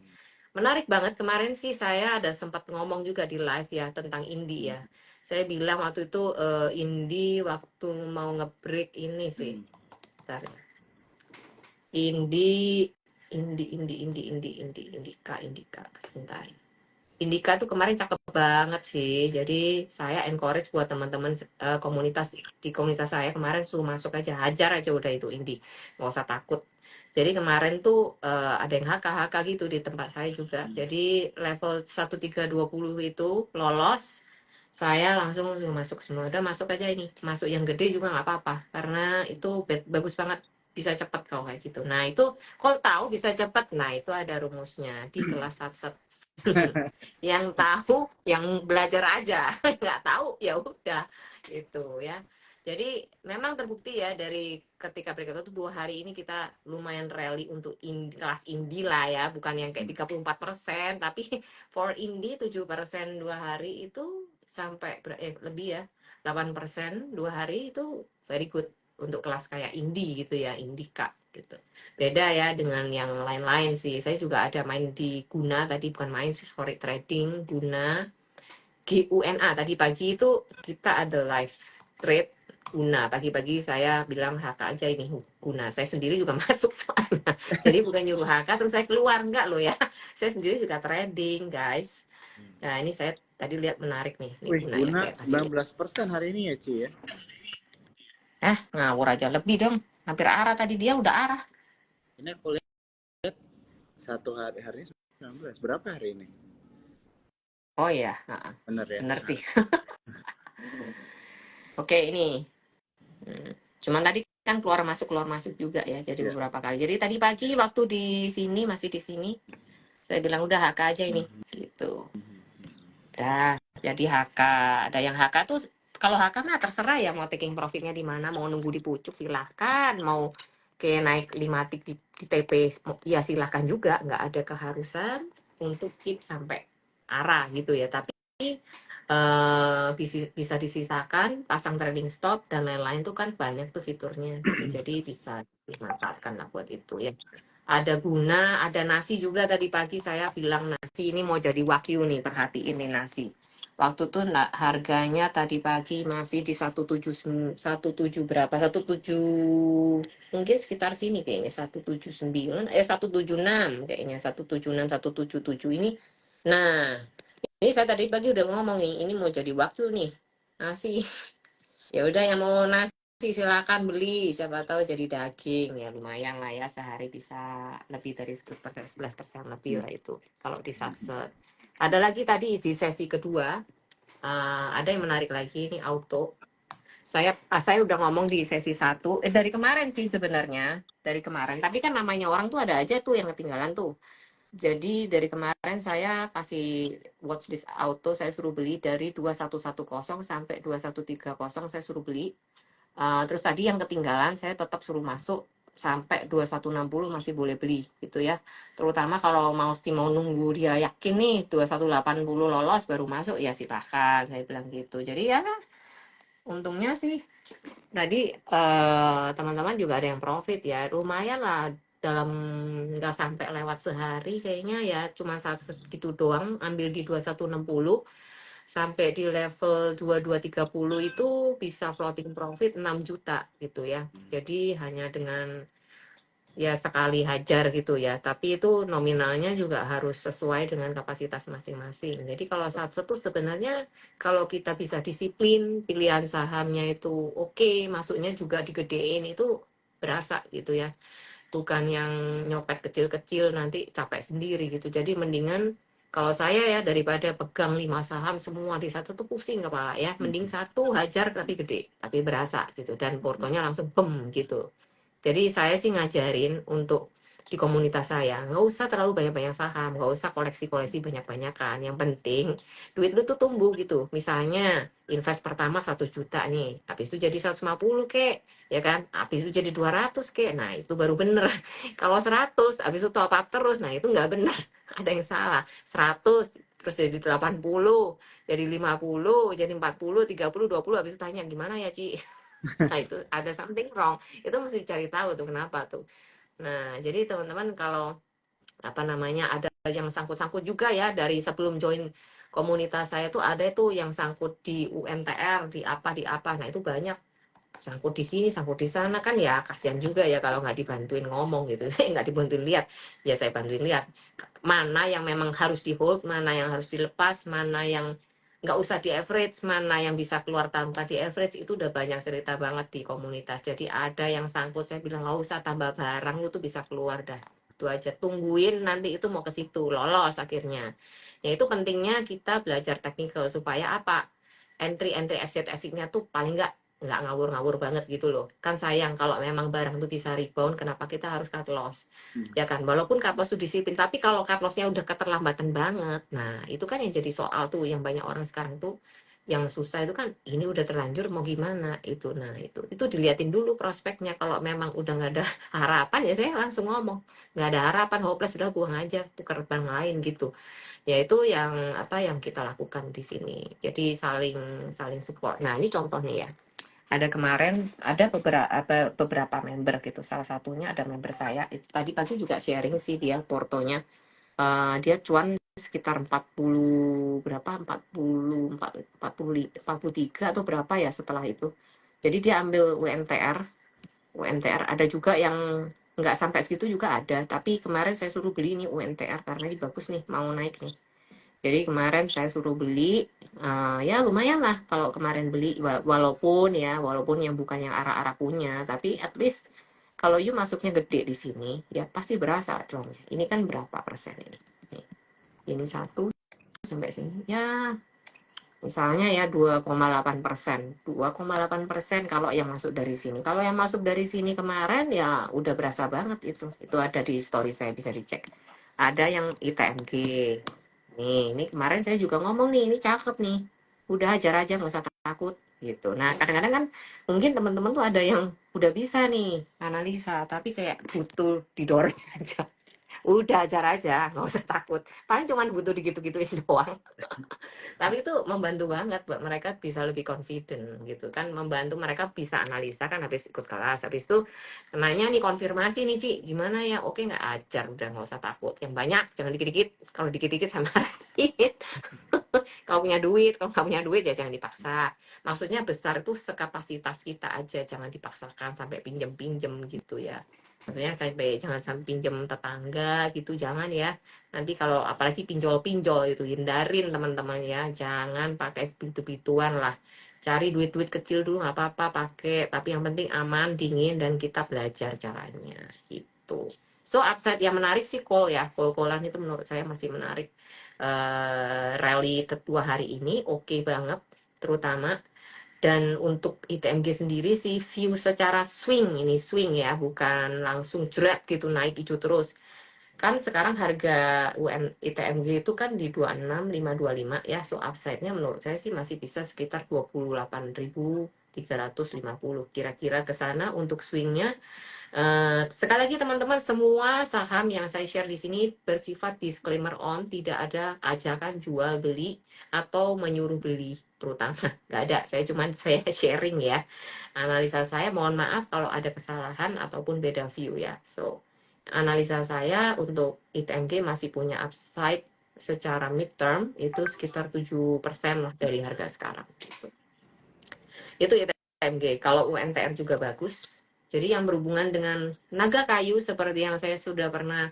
Speaker 1: menarik banget. Kemarin sih saya ada sempat ngomong juga di live ya tentang indie ya. Saya bilang waktu itu indie waktu mau ngebreak ini sih. Bentar. Indie, Indika, sebentar. Indika tuh kemarin cakep banget sih. Jadi saya encourage buat teman-teman komunitas di komunitas saya kemarin suruh masuk aja, hajar aja udah itu Indi, nggak usah takut. Jadi kemarin tuh ada yang HK gitu di tempat saya juga. Jadi level 1320 itu lolos, saya langsung suruh masuk semua. Udah masuk aja ini, masuk yang gede juga nggak apa-apa karena itu bagus banget, bisa cepet kalau kayak gitu. Nah itu kalau tahu bisa cepet, nah itu ada rumusnya di kelas 1 Yang tahu yang belajar aja, nggak tahu ya udah gitu ya. Jadi memang terbukti ya dari ketika mereka itu 2 hari ini kita lumayan rally untuk kelas indie lah ya, bukan yang kayak 34%, tapi for indie 7% 2 hari itu sampai lebih ya 8% 2 hari itu very good untuk kelas kayak indie gitu ya, indika gitu. Beda ya dengan yang lain-lain sih. Saya juga ada main di Guna tadi, bukan main sih, sorry, trading Guna, GUNA. Tadi pagi itu kita ada live trade Guna. Pagi-pagi saya bilang HK aja ini Guna. Saya sendiri juga masuk soalnya. Jadi bukan nyuruh HK terus saya keluar, enggak loh ya. Saya sendiri juga trading, guys. Nah, ini saya tadi lihat menarik nih. Ini
Speaker 2: Wih,
Speaker 1: Guna ya,
Speaker 2: Guna
Speaker 1: saya kasih lihat.
Speaker 2: 19% hari ini ya, Ci ya.
Speaker 1: Ngawur aja lebih dong. Hampir arah tadi, dia udah arah.
Speaker 2: Ini aku lihat satu hari ini 19. Berapa hari ini?
Speaker 1: Oh iya,
Speaker 2: Bener ya.
Speaker 1: bener sih. Oke, ini. Cuman tadi kan keluar masuk juga ya, jadi
Speaker 2: Ya.
Speaker 1: beberapa kali. Jadi tadi pagi waktu di sini, masih di sini, saya bilang udah HK aja ini, gitu. Udah, jadi HK. Ada yang HK tuh, kalau HK mah terserah ya, mau taking profitnya di mana, mau nunggu di pucuk silahkan, mau kayak naik 5 tik di TP, ya silahkan juga, nggak ada keharusan untuk keep sampai arah gitu ya. Tapi bisa disisakan, pasang trading stop dan lain-lain tuh kan banyak tuh fiturnya gitu. Jadi bisa dimanfaatkan lah buat itu ya. Ada Guna, ada nasi juga tadi pagi saya bilang nasi ini mau jadi wagyu nih, perhatiin nih nasi. Waktu tuh harganya tadi pagi masih di 17 berapa? 17 mungkin sekitar sini kayaknya 179 176 kayaknya 176 177 ini. Nah, ini saya tadi pagi udah ngomong nih, ini mau jadi wagyu nih nasi. Ya udah yang mau nasi silakan beli, siapa tahu jadi daging ya, lumayan lah ya, sehari bisa lebih dari 10%, 11% lebih lah itu kalau di Satset. Ada lagi tadi di sesi kedua, ada yang menarik lagi ini auto. Saya udah ngomong di sesi 1 dari kemarin sih sebenarnya, dari kemarin, tapi kan namanya orang tuh ada aja tuh yang ketinggalan tuh. Jadi dari kemarin saya kasih watchlist auto, saya suruh beli dari 2110 sampai 2130, saya suruh beli. Terus tadi yang ketinggalan saya tetap suruh masuk sampai 2160 masih boleh beli gitu ya. Terutama kalau mau nunggu dia yakin nih 2180 lolos baru masuk ya silahkan, saya bilang gitu. Jadi ya untungnya sih tadi teman-teman juga ada yang profit ya, lumayan lah, dalam nggak sampai lewat sehari kayaknya ya, cuma saat segitu doang, ambil di 2160 sampai di level 2230 itu bisa floating profit 6 juta gitu ya. Jadi hanya dengan ya sekali hajar gitu ya, tapi itu nominalnya juga harus sesuai dengan kapasitas masing-masing. Jadi kalau saat itu sebenarnya kalau kita bisa disiplin, pilihan sahamnya itu oke, masuknya juga digedein, itu berasa gitu ya. Bukan yang nyopet kecil-kecil nanti capek sendiri gitu. Jadi mendingan kalau saya ya, daripada pegang 5 saham semua di satu tuh pusing kepala ya, mending satu hajar tapi gede, tapi berasa gitu, dan portonya langsung bem gitu. Jadi saya sih ngajarin untuk di komunitas saya, nggak usah terlalu banyak-banyak saham, nggak usah koleksi-koleksi banyak-banyakan. Yang penting duit lu tuh tumbuh gitu. Misalnya invest pertama 1 juta nih, habis itu jadi 150 kek, ya kan? Habis itu jadi 200 kek, nah itu baru bener. Kalau 100, habis itu top up terus, nah itu nggak bener. Ada yang salah. 100, terus jadi 80, jadi 50, jadi 40, 30, 20, habis itu tanya gimana ya Ci? Nah itu ada something wrong, itu mesti cari tahu tuh kenapa tuh. Nah jadi teman-teman kalau apa namanya ada yang sangkut-sangkut juga ya, dari sebelum join komunitas saya tuh ada tuh yang sangkut di UNTR, di apa, nah itu banyak sangkut di sini, sangkut di sana, kan ya kasihan juga ya kalau nggak dibantuin ngomong gitu. Nggak dibantuin lihat, ya saya bantuin lihat mana yang memang harus di hold, mana yang harus dilepas, mana yang nggak usah di average, mana yang bisa keluar tanpa di average. Itu udah banyak cerita banget di komunitas. Jadi ada yang sangkut, saya bilang nggak usah tambah barang, itu bisa keluar dah, itu aja, tungguin nanti itu mau ke situ lolos akhirnya. Ya itu pentingnya kita belajar technical supaya apa, entry exit exitnya tuh paling nggak nggak ngawur-ngawur banget gitu loh. Kan sayang kalau memang barang itu bisa rebound, kenapa kita harus cut loss? Ya kan, walaupun cut loss itu disiplin, tapi kalau cut lossnya udah keterlambatan banget, nah itu kan yang jadi soal tuh, yang banyak orang sekarang tuh yang susah itu kan, ini udah terlanjur mau gimana itu. Nah itu diliatin dulu prospeknya. Kalau memang udah nggak ada harapan ya saya langsung ngomong, nggak ada harapan, hopeless, udah buang aja, tukar bank lain gitu. Ya itu yang apa yang kita lakukan di sini. Jadi saling saling support. Nah ini contoh nih ya, ada kemarin ada beberapa member gitu, salah satunya ada member saya itu tadi pagi juga sharing sih dia portonya. Dia cuan sekitar 40 berapa, 43 atau berapa ya setelah itu. Jadi dia ambil UNTR ada juga yang nggak sampai segitu juga ada, tapi kemarin saya suruh beli ini UNTR karena ini bagus nih, mau naik nih. Jadi kemarin saya suruh beli, ya lumayan lah kalau kemarin beli, walaupun yang bukan yang arah-arah punya, tapi at least kalau you masuknya gede di sini, ya pasti berasa, Con. Ini kan berapa persen ini? Nih, ini 1 sampai sini, ya misalnya ya 2,8%. 2,8% kalau yang masuk dari sini. Kalau yang masuk dari sini kemarin ya udah berasa banget itu. Itu ada di story saya, bisa dicek. Ada yang ITMG. Nih, ini kemarin saya juga ngomong nih, ini cakep nih. Udah ajar aja, nggak usah takut gitu. Nah, kadang-kadang kan mungkin teman-teman tuh ada yang udah bisa nih analisa, tapi kayak butuh didorong aja. Udah ajar aja, nggak usah takut. Paling cuma butuh digitu-gituin doang. Tapi itu membantu banget buat mereka bisa lebih confident gitu kan, membantu mereka bisa analisa kan habis ikut kelas, habis itu nanya nih konfirmasi nih Ci, gimana ya, oke nggak, ajar, udah nggak usah takut, yang banyak, jangan dikit-dikit, kalau dikit-dikit sama marahin. Kalau nggak punya duit ya jangan dipaksa, maksudnya besar itu sekapasitas kita aja, jangan dipaksakan sampai pinjem-pinjem gitu ya, maksudnya jangan sampai pinjem tetangga gitu, jangan ya. Nanti kalau apalagi pinjol-pinjol itu hindarin teman-teman ya, jangan pakai pintu-pintuan lah. Cari duit-duit kecil dulu nggak apa-apa pakai, tapi yang penting aman, dingin, dan kita belajar caranya gitu. So upside yang menarik sih call ya, call-callan itu menurut saya masih menarik. Rally kedua hari ini oke banget, terutama. Dan untuk ITMG sendiri sih view secara swing, ini swing ya, bukan langsung jerat gitu naik hijau terus. Kan sekarang harga ITMG itu kan di 26.525 ya, so upside-nya menurut saya sih masih bisa sekitar 28.350 kira-kira ke sana untuk swing-nya. Sekali lagi teman-teman, semua saham yang saya share di sini bersifat disclaimer on, tidak ada ajakan jual beli atau menyuruh beli, terutama nggak ada. Saya sharing ya, analisa saya. Mohon maaf kalau ada kesalahan ataupun beda view ya. So analisa saya untuk ITMG masih punya upside secara midterm itu sekitar 7% lah dari harga sekarang. Itu ITMG. Kalau UNTR juga bagus. Jadi yang berhubungan dengan naga kayu seperti yang saya sudah pernah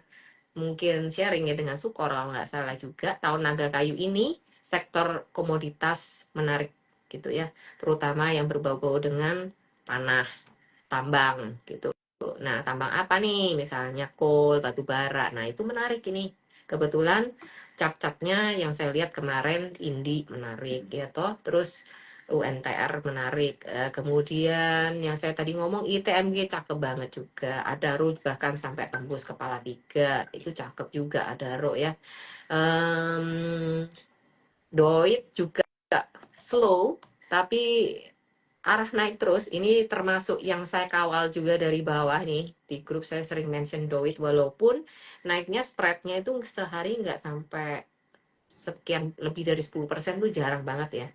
Speaker 1: mungkin sharing ya dengan Sukor kalau nggak salah juga, tahun naga kayu ini sektor komoditas menarik gitu ya, terutama yang berbau-bau dengan tanah tambang gitu. Nah, tambang apa nih? Misalnya coal, batu bara. Nah, itu menarik ini. Kebetulan cap-capnya yang saya lihat kemarin Indi menarik ya toh. Terus UNTR menarik. Kemudian yang saya tadi ngomong ITMG cakep banget juga. Ada RUT bahkan sampai tembus kepala 3. Itu cakep juga, ada RO ya. Doit juga slow, tapi arah naik terus. Ini termasuk yang saya kawal juga dari bawah nih. Di grup saya sering mention Doit, walaupun naiknya spreadnya itu sehari nggak sampai sekian, lebih dari 10% tuh jarang banget ya.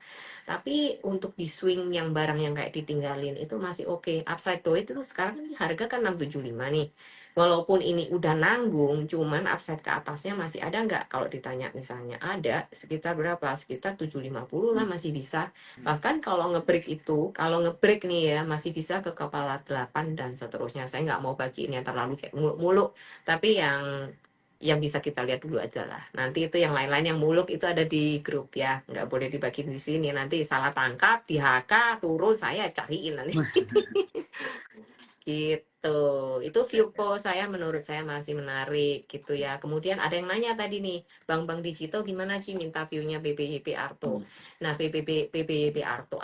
Speaker 1: Tapi untuk di swing yang barang yang kayak ditinggalin itu masih oke. Upside Doit itu sekarang kan harga kan 675 nih. Walaupun ini udah nanggung, cuman upside ke atasnya masih ada nggak? Kalau ditanya misalnya ada, sekitar berapa? Sekitar 750 lah masih bisa. Bahkan kalau ngebreak nih ya, masih bisa ke kepala 8 dan seterusnya. Saya nggak mau bagiin yang terlalu kayak muluk-muluk, tapi yang bisa kita lihat dulu aja lah. Nanti itu yang lain-lain yang muluk itu ada di grup ya, nggak boleh dibagi di sini. Nanti salah tangkap, di HK turun, saya cariin nanti. Gitu. Tuh, itu
Speaker 2: Ya, ya.
Speaker 1: Viewco saya menurut saya masih menarik gitu ya. Kemudian ada yang nanya tadi nih, bank-bank digital gimana sih minta view-nya BBYP Arto.
Speaker 2: Hmm.
Speaker 1: Nah, BBYP Arto,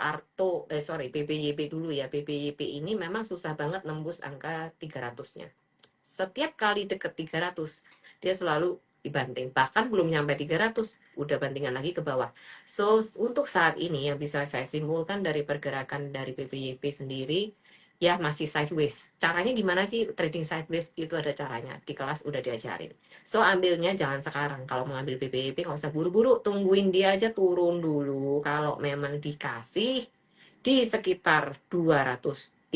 Speaker 1: BBYP dulu ya. BBYP ini memang susah banget nembus angka 300-nya. Setiap kali deket 300, dia selalu dibanting. Bahkan belum nyampe 300, udah bantingan lagi ke bawah. So, untuk saat ini yang bisa saya simpulkan dari pergerakan dari BBYP sendiri, ya masih sideways. Caranya gimana sih trading sideways? Itu ada caranya. Di kelas udah diajarin. So, ambilnya jangan sekarang. Kalau mengambil BBYP nggak usah buru-buru. Tungguin dia aja turun dulu. Kalau memang dikasih di sekitar 230,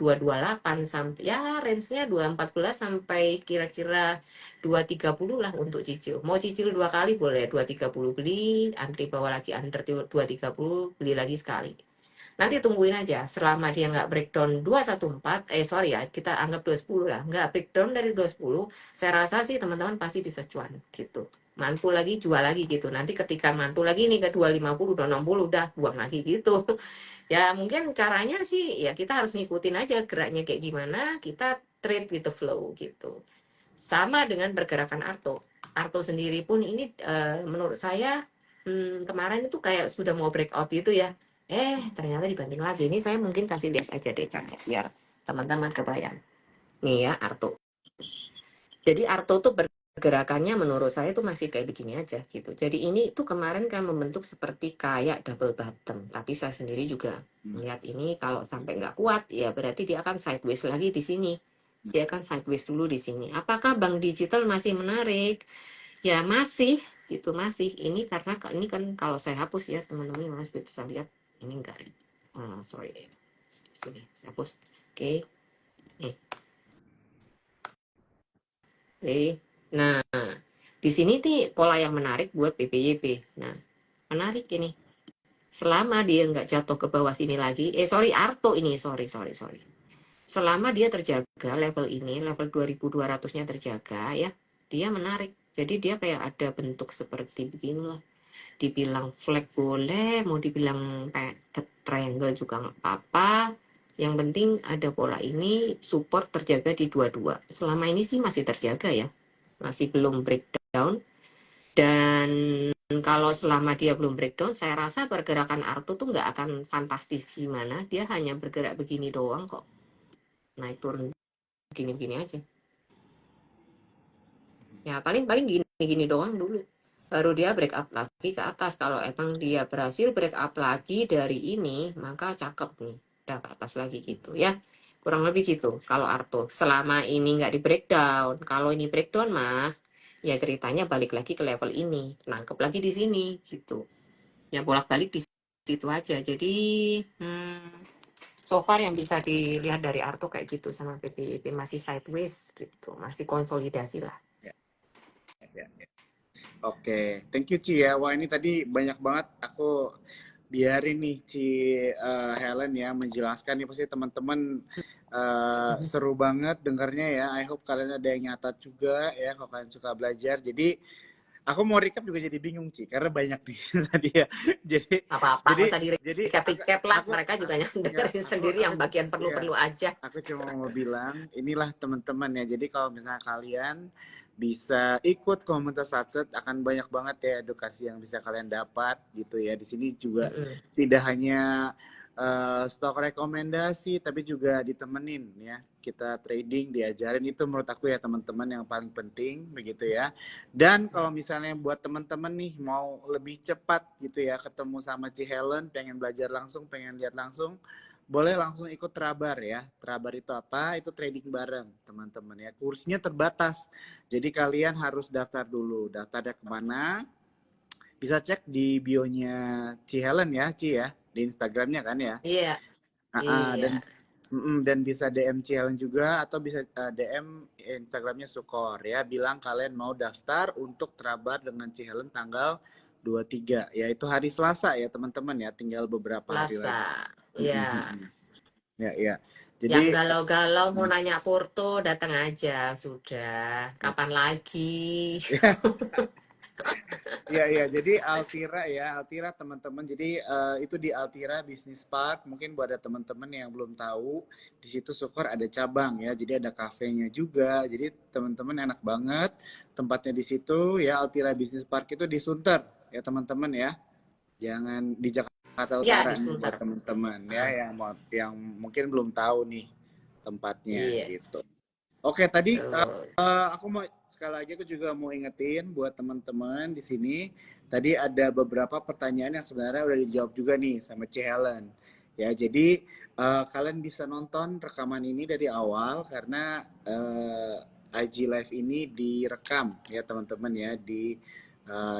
Speaker 1: 228 sampai ya range-nya 214 sampai kira-kira 230 lah untuk cicil. Mau cicil dua kali boleh, 230 beli, antri bawah lagi under 230 beli lagi sekali. Nanti tungguin aja selama dia nggak breakdown 214, sorry ya, kita anggap 210 lah. Nggak breakdown dari 210, saya rasa sih teman-teman pasti bisa cuan gitu. Mantul lagi, jual lagi gitu. Nanti ketika mantul lagi nih ke 250, 260, udah buang lagi gitu. Ya mungkin caranya sih ya kita harus ngikutin aja geraknya kayak gimana, kita trade with the flow gitu. Sama dengan pergerakan Arto. Arto sendiri pun ini menurut saya kemarin itu kayak sudah mau breakout gitu ya. Ternyata dibanting lagi. Ini saya mungkin kasih lihat aja deh caranya biar teman-teman kebayang. Nih ya Arto. Jadi Arto tuh pergerakannya menurut saya tuh masih kayak begini aja gitu. Jadi ini tuh kemarin kan membentuk seperti kayak double bottom. Tapi saya sendiri juga
Speaker 2: Hmm.
Speaker 1: melihat ini kalau sampai nggak kuat ya berarti dia akan sideways lagi di sini. Dia akan sideways dulu di sini. Apakah bank digital masih menarik? Ya masih gitu masih. Ini karena ini kan kalau saya hapus ya teman-teman harus bisa lihat ini enggak. Sorry. Sini saya hapus. Oke. Nih. Oke. Nah, di sini nih pola yang menarik buat PPYP. Nah, menarik ini. Selama dia nggak jatuh ke bawah sini lagi, sorry Arto ini, sorry. Selama dia terjaga level ini, level 2200-nya terjaga ya, dia menarik. Jadi dia kayak ada bentuk seperti beginilah. Dibilang flag boleh, mau dibilang triangle juga nggak apa-apa. Yang penting ada pola ini, support terjaga di 22. Selama ini sih masih terjaga ya, masih belum breakdown. Dan kalau selama dia belum breakdown, saya rasa pergerakan Arto tuh nggak akan fantastis gimana. Dia hanya bergerak begini doang kok. Naik turun begini-begini aja. Ya paling gini-gini doang dulu. Baru dia break up lagi ke atas. Kalau emang dia berhasil break up lagi dari ini, maka cakep nih. Udah ke atas lagi gitu ya. Kurang lebih gitu. Kalau Arto selama ini nggak di breakdown. Kalau ini breakdown mah, ya ceritanya balik lagi ke level ini. Nangkep lagi di sini gitu. Ya bolak-balik di situ aja. Jadi so far yang bisa dilihat dari Arto kayak gitu sama PPIP masih sideways gitu, masih konsolidasi lah.
Speaker 2: Ya, ya, ya. Oke, thank you Ci ya. Wah ini tadi banyak banget. Aku biarin nih Ci Helen ya menjelaskan nih pasti teman-teman seru banget dengarnya ya. I hope kalian ada yang nyatat juga ya kalau kalian suka belajar. Jadi aku mau recap juga jadi bingung Ci karena banyak nih tadi ya. Jadi
Speaker 1: Apa-apa
Speaker 2: jadi
Speaker 1: nggak usah di
Speaker 2: jadi
Speaker 1: recap lah,
Speaker 2: aku
Speaker 1: mereka juga
Speaker 2: enggak
Speaker 1: dengerin
Speaker 2: aku
Speaker 1: sendiri
Speaker 2: aku
Speaker 1: yang bagian
Speaker 2: ya
Speaker 1: perlu-perlu aja.
Speaker 2: aku cuma mau bilang inilah teman-teman ya. Jadi kalau misalnya kalian bisa ikut komunitas Satset akan banyak banget ya edukasi yang bisa kalian dapat gitu ya. Di sini juga
Speaker 1: Mm-mm.
Speaker 2: tidak hanya stok rekomendasi tapi juga ditemenin ya. Kita trading diajarin itu menurut aku ya teman-teman yang paling penting begitu ya. Dan kalau misalnya buat teman-teman nih mau lebih cepat gitu ya ketemu sama Ci Helen, pengen belajar langsung, pengen lihat langsung, boleh langsung ikut Trabar ya. Trabar itu apa? Itu trading bareng teman-teman ya. Kursinya terbatas. Jadi kalian harus daftar dulu. Daftarnya kemana? Bisa cek di bionya Ci Helen ya, Ci ya. Di Instagramnya kan ya.
Speaker 1: Iya, iya.
Speaker 2: Dan bisa DM Ci Helen juga atau bisa DM Instagramnya Sukor ya. Bilang kalian mau daftar untuk Trabar dengan Ci Helen tanggal 23. Ya itu hari Selasa ya teman-teman ya. Tinggal beberapa hari
Speaker 1: Selasa.
Speaker 2: lagi.
Speaker 1: Iya.
Speaker 2: Ya, ya.
Speaker 1: Yang
Speaker 2: Jadi
Speaker 1: galau-galau mau nanya Porto, datang aja sudah. Kapan lagi?
Speaker 2: Iya, iya. Jadi Altira ya, Altira teman-teman. Jadi itu di Altira Business Park. Mungkin buat ada teman-teman yang belum tahu, di situ Sukor ada cabang ya. Jadi ada kafenya juga. Jadi teman-teman enak banget tempatnya di situ ya. Altira Business Park itu di Sunter ya teman-teman ya. Jangan di Jakarta
Speaker 1: Ya,
Speaker 2: Utara
Speaker 1: di
Speaker 2: nih buat
Speaker 1: Sunter.
Speaker 2: teman-teman ya
Speaker 1: Ah,
Speaker 2: yang mungkin belum tahu nih tempatnya gitu.
Speaker 1: yes.
Speaker 2: Oke, tadi
Speaker 1: Tuh.
Speaker 2: aku mau sekali lagi aku juga mau ingetin buat teman-teman di sini. Tadi ada beberapa pertanyaan yang sebenarnya udah dijawab juga nih sama Ci Helen. Ya, jadi kalian bisa nonton rekaman ini dari awal karena IG Live ini direkam ya teman-teman ya di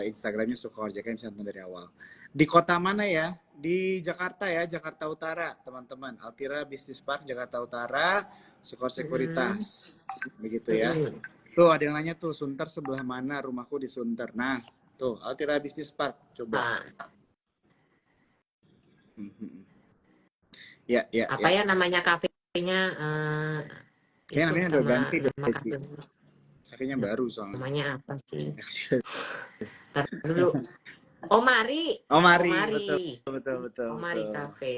Speaker 2: Instagramnya Suka Ojek bisa nonton dari awal. Di kota mana ya? Di Jakarta ya, Jakarta Utara teman-teman. Altira Business Park Jakarta Utara. Sukor
Speaker 1: Mm-mm.
Speaker 2: Sekuritas begitu ya.
Speaker 1: Mm-mm.
Speaker 2: Tuh ada yang nanya tuh Sunter sebelah mana, rumahku di Sunter. Nah tuh Altira Business Park coba.
Speaker 1: Nah,
Speaker 2: Mhm. Ya, ya,
Speaker 1: apa
Speaker 2: ya.
Speaker 1: ya namanya kafenya?
Speaker 2: Kayaknya
Speaker 1: Itu
Speaker 2: namanya udah
Speaker 1: nama
Speaker 2: ganti deh
Speaker 1: nama
Speaker 2: Ci.
Speaker 1: kafe
Speaker 2: Kafenya baru soalnya.
Speaker 1: namanya apa sih? Ntar dulu. Omari,
Speaker 2: Oh Mari, betul,
Speaker 1: Omari,
Speaker 2: betul, betul,
Speaker 1: Omari
Speaker 2: betul.
Speaker 1: Cafe.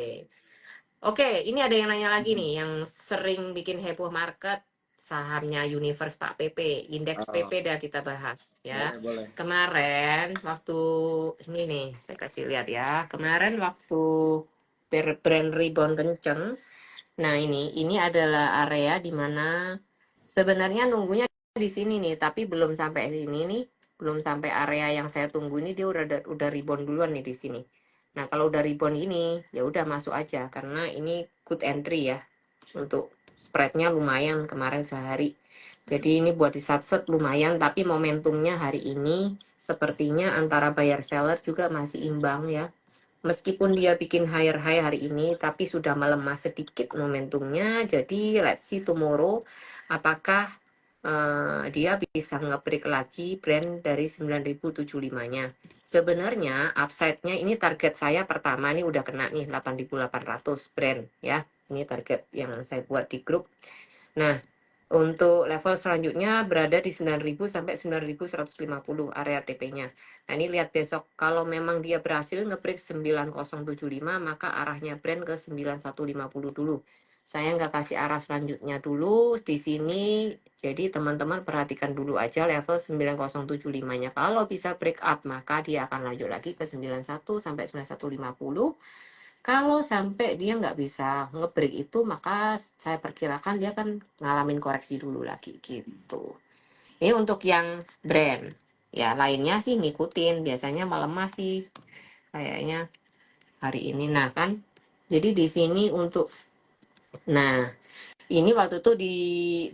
Speaker 1: Oke, ini ada yang nanya lagi nih, yang sering bikin heboh market sahamnya Universe Pak PP, indeks PP
Speaker 2: Oh,
Speaker 1: dah kita bahas ya.
Speaker 2: boleh, boleh.
Speaker 1: Kemarin waktu ini nih, saya kasih lihat ya. Kemarin waktu brand rebound kenceng. Nah, ini adalah area di mana sebenarnya nunggunya di sini nih, tapi belum sampai sini nih, belum sampai area yang saya tunggu ini dia udah rebound duluan nih di sini. Nah, kalau udah rebound ini, ya udah masuk aja karena ini good entry ya untuk spreadnya lumayan kemarin sehari. Jadi ini buat di satset lumayan, tapi momentumnya hari ini sepertinya antara buyer seller juga masih imbang ya. Meskipun dia bikin higher high hari ini, tapi sudah melemah sedikit momentumnya. Jadi let's see tomorrow apakah dia bisa nge-break lagi brand dari 9.075-nya. Sebenarnya upside-nya ini target saya pertama nih udah kena nih 8.800 brand ya. Ini target yang saya buat di grup. Nah, untuk level selanjutnya berada di 9.000 sampai 9.150 area TP-nya. Nah, ini lihat besok kalau memang dia berhasil nge-break 9075 maka arahnya brand ke 9150 dulu. Saya nggak kasih arah selanjutnya dulu di sini. Jadi teman-teman perhatikan dulu aja level 9075-nya. Kalau bisa break up maka dia akan lanjut lagi ke 91 sampai 9150. Kalau sampai dia nggak bisa ngebreak itu, maka saya perkirakan dia akan ngalamin koreksi dulu lagi gitu. Ini untuk yang brand. Ya, lainnya sih ngikutin. Biasanya melemah sih kayaknya hari ini. Nah, kan. Jadi di sini untuk nah, ini waktu itu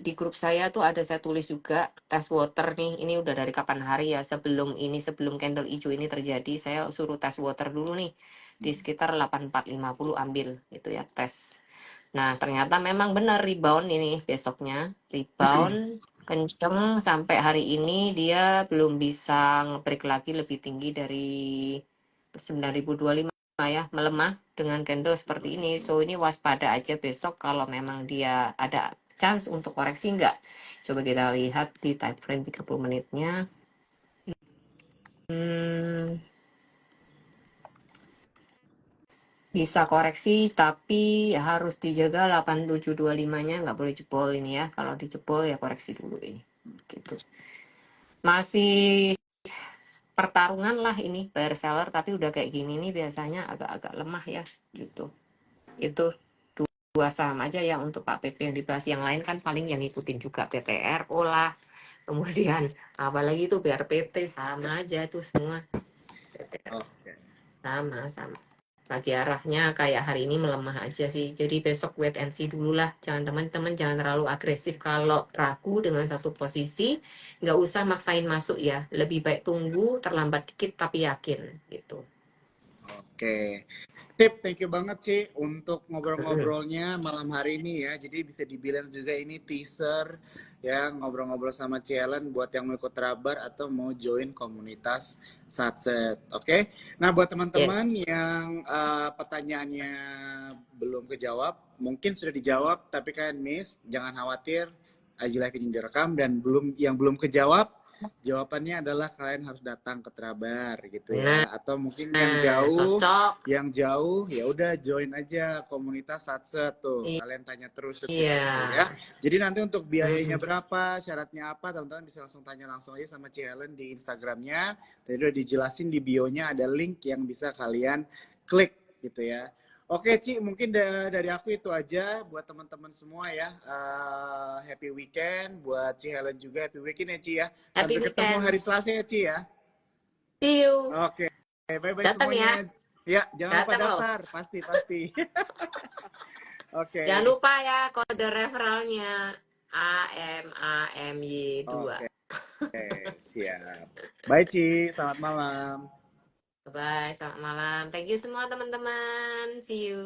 Speaker 1: di grup saya tuh ada saya tulis juga test water nih. Ini udah dari kapan hari ya sebelum candle hijau ini terjadi saya suruh test water dulu nih di sekitar 8450 ambil gitu ya tes. Nah, ternyata memang benar rebound ini besoknya. Rebound kenceng sampai hari ini dia belum bisa nge-break lagi lebih tinggi dari 9.025 ya, melemah dengan candle seperti ini. So, ini waspada aja besok kalau memang dia ada chance untuk koreksi enggak. Coba kita lihat di time frame 30 menitnya. Hmm, bisa koreksi tapi harus dijaga 8725-nya nggak boleh jebol ini ya. Kalau dijebol ya koreksi dulu ini. Gitu. Masih pertarungan lah ini buyer seller tapi udah kayak gini nih biasanya agak-agak lemah ya gitu. Itu dua saham aja ya untuk Pak PP yang dibahas. Yang lain kan paling yang ngikutin juga PTRO lah. Kemudian apalagi itu BRPT sama aja tuh semua. PTRO
Speaker 2: Oke.
Speaker 1: sama lagi arahnya kayak hari ini melemah aja sih. Jadi besok wait and see dulu lah. Jangan teman-teman jangan terlalu agresif kalau ragu dengan satu posisi. Nggak usah maksain masuk ya. Lebih baik tunggu terlambat dikit tapi yakin gitu.
Speaker 2: Oke. Tip, thank you banget sih untuk
Speaker 1: Mm-mm.
Speaker 2: ngobrol-ngobrolnya malam hari ini ya. Jadi bisa dibilang juga ini teaser ya ngobrol-ngobrol sama Cielen buat yang mau ikut Rabar atau mau join komunitas Satset. Oke. Nah, buat teman-teman
Speaker 1: Yes.
Speaker 2: yang pertanyaannya belum kejawab, mungkin sudah dijawab tapi kalian miss, jangan khawatir. IG Live ini direkam dan belum kejawab Jawabannya adalah kalian harus datang ke Trabar gitu
Speaker 1: Nah,
Speaker 2: ya. Atau mungkin
Speaker 1: cocok.
Speaker 2: yang jauh ya udah join aja komunitas Satset tuh. Kalian tanya terus ke
Speaker 1: Iya.
Speaker 2: kita tuh ya. Jadi nanti untuk biayanya
Speaker 1: Mm.
Speaker 2: berapa, syaratnya apa, teman-teman bisa langsung tanya langsung aja sama Ci Helen di Instagramnya. Tadi udah dijelasin di bio-nya ada link yang bisa kalian klik gitu ya. Oke Ci, mungkin dari aku itu aja buat teman-teman semua ya. Happy weekend buat Ci Helen juga, happy weekend ya Ci ya.
Speaker 1: Happy
Speaker 2: Sampai ketemu hari
Speaker 1: weekend.
Speaker 2: Selasa ya Ci ya.
Speaker 1: See you.
Speaker 2: Oke, bye-bye
Speaker 1: Datang ya.
Speaker 2: semuanya. Ya, jangan lupa
Speaker 1: Datang loh.
Speaker 2: daftar, pasti.
Speaker 1: Jangan
Speaker 2: Oke.
Speaker 1: lupa ya kode referralnya AMAMY2.
Speaker 2: Oke, siap. Bye Ci, selamat malam.
Speaker 1: Bye, selamat malam. Thank you semua teman-teman. See you.